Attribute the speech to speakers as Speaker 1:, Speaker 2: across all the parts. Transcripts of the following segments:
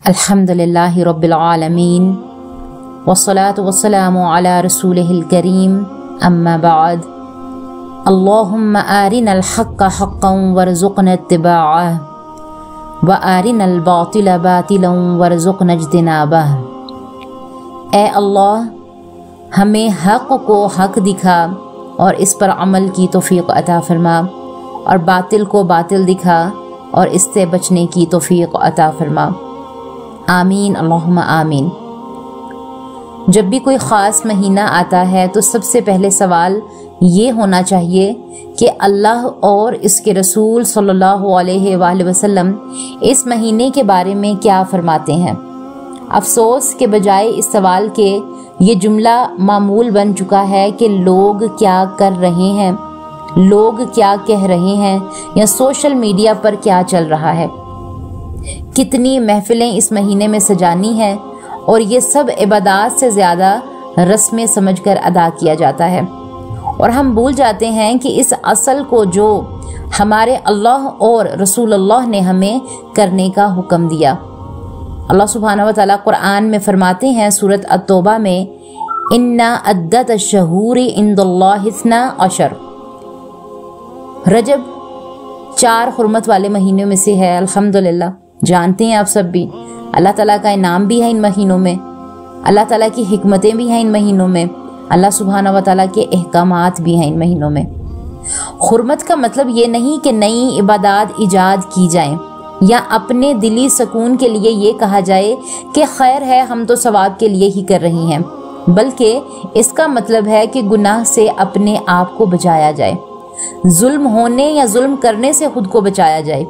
Speaker 1: الحمدللہ رب العالمین والصلاة والسلام علی رسولہ الکریم اما بعد اللہم آرنا الحق حقا وارزقنا اتباعہ وآرنا الباطل باطلا وارزقنا اجتنابہ۔ اے اللہ ہمیں حق کو حق دکھا اور اس پر عمل کی توفیق عطا فرما، اور باطل کو باطل دکھا اور اس سے بچنے کی توفیق عطا فرما، آمین اللہم آمین۔ جب بھی کوئی خاص مہینہ آتا ہے تو سب سے پہلے سوال یہ ہونا چاہیے کہ اللہ اور اس کے رسول صلی اللہ علیہ وآلہ وسلم اس مہینے کے بارے میں کیا فرماتے ہیں۔ افسوس کے بجائے اس سوال کے یہ جملہ معمول بن چکا ہے کہ لوگ کیا کر رہے ہیں، لوگ کیا کہہ رہے ہیں، یا سوشل میڈیا پر کیا چل رہا ہے۔ کتنی محفلیں اس مہینے میں سجانی ہیں اور یہ سب عبادات سے زیادہ رسمیں سمجھ کر ادا کیا جاتا ہے، اور ہم بھول جاتے ہیں کہ اس اصل کو جو ہمارے اللہ اور رسول اللہ نے ہمیں کرنے کا حکم دیا۔ اللہ سبحانہ وتعالیٰ قرآن میں فرماتے ہیں سورۃ التوبہ میں اِنَّا عَدَّةَ الشُّهُورِ عِندَ اللَّهِ 12۔ رجب 4 حرمت والے مہینوں میں سے ہے، الحمدللہ جانتے ہیں آپ سب بھی۔ اللہ تعالیٰ کا انعام بھی ہے ان مہینوں میں، اللہ تعالیٰ کی حکمتیں بھی ہیں ان مہینوں میں، اللہ سبحانہ وتعالیٰ کے احکامات بھی ہیں ان مہینوں میں۔ حرمت کا مطلب یہ نہیں کہ نئی عبادات ایجاد کی جائیں یا اپنے دلی سکون کے لیے یہ کہا جائے کہ خیر ہے ہم تو ثواب کے لیے ہی کر رہی ہیں، بلکہ اس کا مطلب ہے کہ گناہ سے اپنے آپ کو بچایا جائے، ظلم ہونے یا ظلم کرنے سے خود کو بچایا جائے،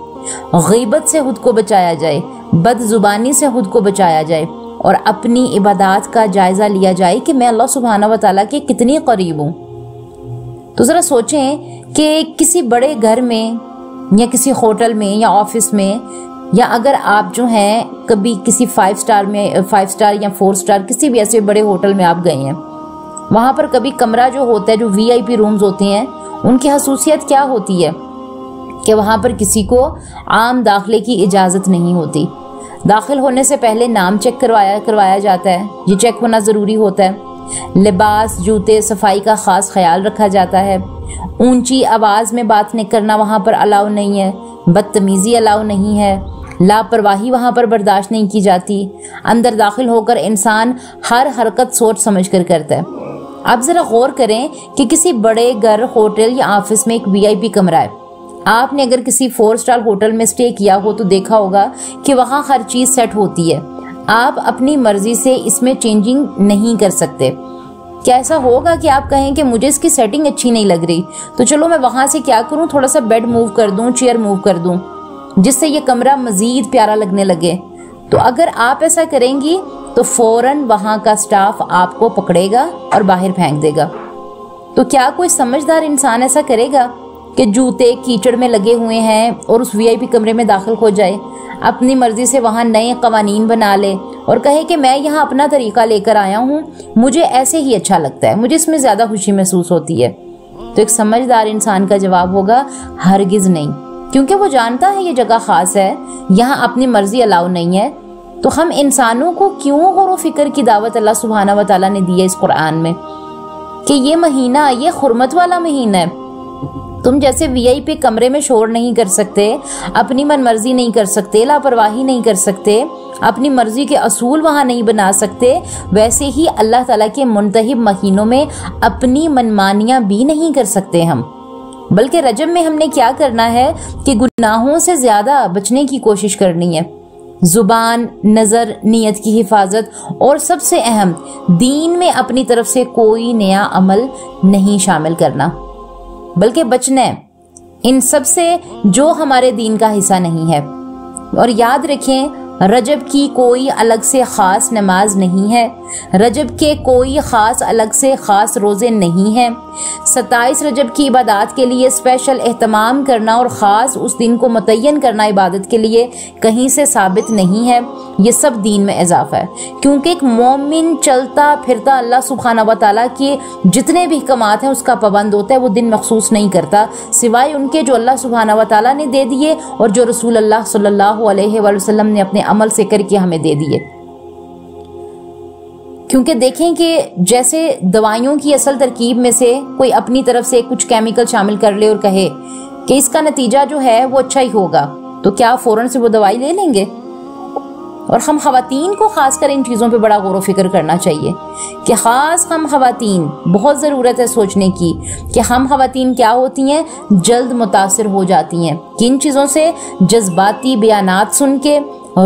Speaker 1: غیبت سے خود کو بچایا جائے، بد زبانی سے خود کو بچایا جائے، اور اپنی عبادات کا جائزہ لیا جائے کہ میں اللہ سبحانہ وتعالیٰ کے کتنی قریب ہوں۔ تو ذرا سوچیں کہ کسی بڑے گھر میں یا کسی ہوٹل میں یا آفس میں، یا اگر آپ جو ہیں کبھی کسی 5 اسٹار میں 5 اسٹار یا 4 اسٹار کسی بھی ایسے بڑے ہوٹل میں آپ گئے ہیں، وہاں پر کبھی کمرہ جو ہوتا ہے، جو VIP رومز ہوتے ہیں، ان کی خصوصیت کیا ہوتی ہے کہ وہاں پر کسی کو عام داخلے کی اجازت نہیں ہوتی۔ داخل ہونے سے پہلے نام چیک کروایا جاتا ہے، یہ چیک ہونا ضروری ہوتا ہے۔ لباس، جوتے، صفائی کا خاص خیال رکھا جاتا ہے۔ اونچی آواز میں بات کرنا وہاں پر الاؤ نہیں ہے، بدتمیزی الاؤ نہیں ہے، لاپرواہی وہاں پر برداشت نہیں کی جاتی۔ اندر داخل ہو کر انسان ہر حرکت سوچ سمجھ کر کرتا ہے۔ آپ ذرا غور کریں کہ کسی بڑے گھر، ہوٹل یا آفس میں ایک VIP کمرہ ہے، آپ نے اگر کسی 4 اسٹار ہوٹل میں سٹے کیا ہو تو دیکھا ہوگا کہ وہاں ہر چیز سیٹ ہوتی ہے، آپ اپنی مرضی سے اس میں چینجنگ نہیں کر سکتے۔ کیا ایسا ہوگا کہ آپ کہیں کہ مجھے اس کی سیٹنگ اچھی نہیں لگ رہی تو چلو میں وہاں سے کیا کروں، تھوڑا سا بیڈ موو کر دوں، چیئر موو کر دوں، جس سے یہ کمرہ مزید پیارا لگنے لگے؟ تو اگر آپ ایسا کریں گی تو فوراً وہاں کا سٹاف آپ کو پکڑے گا اور باہر پھینک دے گا۔ تو کیا کوئی سمجھدار انسان ایسا کرے گا کہ جوتے کیچڑ میں لگے ہوئے ہیں اور اس VIP کمرے میں داخل ہو جائے، اپنی مرضی سے وہاں نئے قوانین بنا لے اور کہے کہ میں یہاں اپنا طریقہ لے کر آیا ہوں، مجھے ایسے ہی اچھا لگتا ہے، مجھے اس میں زیادہ خوشی محسوس ہوتی ہے؟ تو ایک سمجھدار انسان کا جواب ہوگا ہرگز نہیں، کیونکہ وہ جانتا ہے یہ جگہ خاص ہے، یہاں اپنی مرضی الاؤ نہیں ہے۔ تو ہم انسانوں کو کیوں غور و فکر کی دعوت اللہ سبحانہ وتعالیٰ نے دی ہے اس قرآن میں کہ یہ مہینہ، یہ حرمت والا مہینہ ہے، تم جیسے VIP کمرے میں شور نہیں کر سکتے، اپنی من مرضی نہیں کر سکتے، لاپرواہی نہیں کر سکتے، اپنی مرضی کے اصول وہاں نہیں بنا سکتے، ویسے ہی اللہ تعالیٰ کے منتخب مہینوں میں اپنی منمانیاں بھی نہیں کر سکتے ہم۔ بلکہ رجب میں ہم نے کیا کرنا ہے کہ گناہوں سے زیادہ بچنے کی کوشش کرنی ہے، زبان، نظر، نیت کی حفاظت، اور سب سے اہم دین میں اپنی طرف سے کوئی نیا عمل نہیں شامل کرنا، بلکہ بچنا ہے ان سب سے جو ہمارے دین کا حصہ نہیں ہے۔ اور یاد رکھیں رجب کی کوئی الگ سے خاص نماز نہیں ہے، رجب کے کوئی خاص الگ سے خاص روزے نہیں ہیں، 27 رجب کی عبادات کے لیے اسپیشل اہتمام کرنا اور خاص اس دن کو متعین کرنا عبادت کے لیے کہیں سے ثابت نہیں ہے، یہ سب دین میں اضافہ ہے، کیونکہ ایک مومن چلتا پھرتا اللہ سبحانہ وتعالیٰ کے جتنے بھی احکامات ہیں اس کا پابند ہوتا ہے، وہ دن مخصوص نہیں کرتا سوائے ان کے جو اللہ سبحانہ وتعالیٰ نے دے دیے اور جو رسول اللہ صلی اللہ علیہ وسلم نے اپنے عمل سے کر کے ہمیں دے دیے. کیونکہ دیکھیں کہ جیسے دوائیوں کی اصل ترکیب میں سے کوئی اپنی طرف سے کچھ کیمیکل شامل کر لے اور کہے کہ اس کا نتیجہ جو ہے وہ اچھا ہی ہوگا، تو کیا فوراً سے وہ دوائی لے لیں گے؟ اور ہم خواتین کو خاص کر ان چیزوں پہ بڑا غور و فکر کرنا چاہیے کہ خاص ہم خواتین بہت ضرورت ہے سوچنے کی کہ ہم خواتین کیا ہوتی ہیں، جلد متاثر ہو جاتی ہیں کن چیزوں سے؟ جذباتی بیانات سن کے،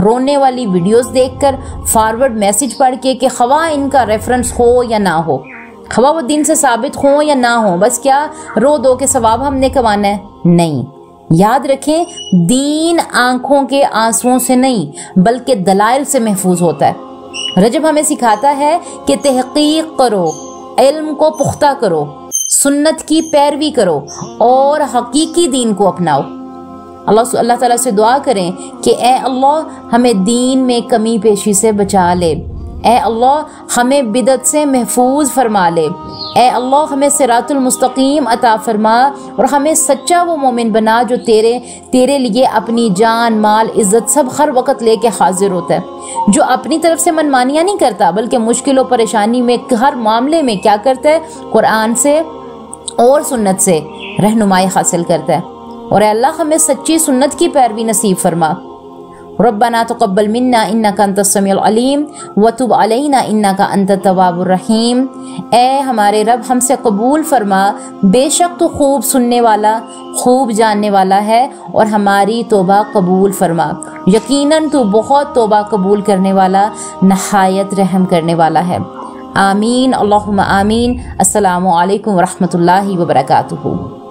Speaker 1: رونے والی ویڈیوز دیکھ کر، فارورڈ میسج پڑھ کے کہ خواہ ان کا ریفرنس ہو یا نہ ہو، خواہ وہ دین سے ثابت ہوں یا نہ ہو، بس کیا رو دو کہ ثواب ہم نے کمانا ہے؟ نہیں. یاد رکھیں دین آنکھوں کے آنسوؤں سے نہیں بلکہ دلائل سے محفوظ ہوتا ہے. رجب ہمیں سکھاتا ہے کہ تحقیق کرو، علم کو پختہ کرو، سنت کی پیروی کرو اور حقیقی دین کو اپناؤ. اللہ تعالیٰ سے دعا کریں کہ اے اللہ ہمیں دین میں کمی پیشی سے بچا لے، اے اللہ ہمیں بدعت سے محفوظ فرما لے، اے اللہ ہمیں صراط المستقیم عطا فرما اور ہمیں سچا وہ مومن بنا جو تیرے لیے اپنی جان، مال، عزت سب ہر وقت لے کے حاضر ہوتا ہے، جو اپنی طرف سے منمانیاں نہیں کرتا بلکہ مشکل و پریشانی میں ہر معاملے میں کیا کرتا ہے؟ قرآن سے اور سنت سے رہنمائی حاصل کرتا ہے. اور اے اللہ ہمیں سچی سنت کی پیروی نصیب فرما. ربنا تقبل منا انک انت السمیع العلیم وتب علینا انک انت التواب الرحیم. اے ہمارے رب ہم سے قبول فرما، بے شک تو خوب سننے والا، خوب جاننے والا ہے، اور ہماری توبہ قبول فرما، یقیناً تو بہت توبہ قبول کرنے والا، نہایت رحم کرنے والا ہے. آمین اللہم آمین. السلام علیکم ورحمۃ اللہ وبرکاتہ.